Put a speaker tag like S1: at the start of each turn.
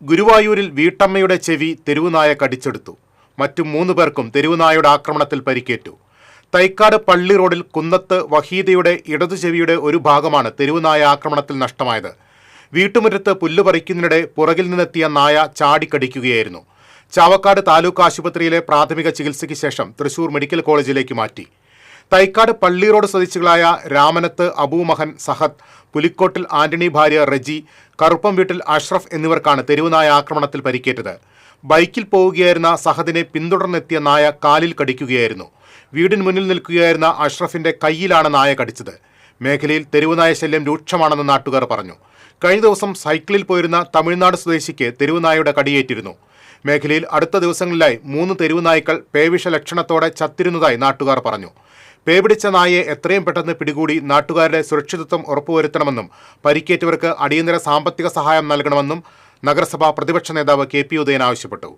S1: ഗുരുവായൂരിൽ വീട്ടമ്മയുടെ ചെവി തെരുവുനായ കടിച്ചെടുത്തു. മറ്റു 3 പേർക്കും തെരുവുനായയുടെ ആക്രമണത്തിൽ പരിക്കേറ്റു. തൈക്കാട് പള്ളി റോഡിൽ കുന്നത്ത് വഹീദയുടെ ഇടതു ചെവിയുടെ ഒരു ഭാഗമാണ് തെരുവുനായ ആക്രമണത്തിൽ നഷ്ടമായത്. വീട്ടുമുറ്റത്ത് പുല്ല് പറിക്കുന്നതിനിടെ പുറകിൽ നിന്നെത്തിയ നായ ചാടിക്കടിക്കുകയായിരുന്നു. ചാവക്കാട് താലൂക്ക് ആശുപത്രിയിലെ പ്രാഥമിക ചികിത്സയ്ക്ക് ശേഷം തൃശൂർ മെഡിക്കൽ കോളേജിലേക്ക് മാറ്റി. തൈക്കാട് പള്ളി റോഡ് സ്വദേശികളായ രാമനത്ത് അബൂ മഹൻ സഹദ്, പുലിക്കോട്ടിൽ ആന്റണി ഭാര്യ റജി, കറുപ്പം വീട്ടിൽ അഷ്റഫ് എന്നിവർക്കാണ് തെരുവുനായ ആക്രമണത്തിൽ പരിക്കേറ്റത്. ബൈക്കിൽ പോവുകയായിരുന്ന സഹദിനെ പിന്തുടർന്നെത്തിയ നായ കാലിൽ കടിക്കുകയായിരുന്നു. വീടിന് മുന്നിൽ നിൽക്കുകയായിരുന്ന അഷ്റഫിന്റെ കയ്യിലാണ് നായ കടിച്ചത്. മേഖലയിൽ തെരുവുനായ ശല്യം രൂക്ഷമാണെന്ന് നാട്ടുകാർ പറഞ്ഞു. കഴിഞ്ഞ ദിവസം സൈക്കിളിൽ പോയിരുന്ന തമിഴ്നാട് സ്വദേശിക്ക് തെരുവുനായയുടെ കടിയേറ്റിരുന്നു. മേഖലയിൽ അടുത്ത ദിവസങ്ങളിലായി 3 തെരുവുനായ്ക്കൾ പേവിഷ ലക്ഷണത്തോടെ ചത്തിരുന്നതായി നാട്ടുകാർ പറഞ്ഞു. പേപിടിച്ച നായയെ എത്രയും പെട്ടെന്ന് പിടികൂടി നാട്ടുകാരുടെ സുരക്ഷിതത്വം ഉറപ്പുവരുത്തണമെന്നും പരിക്കേറ്റവർക്ക് അടിയന്തര സാമ്പത്തിക സഹായം നൽകണമെന്നും നഗരസഭാ പ്രതിപക്ഷ നേതാവ് KP ഉദയൻ ആവശ്യപ്പെട്ടു.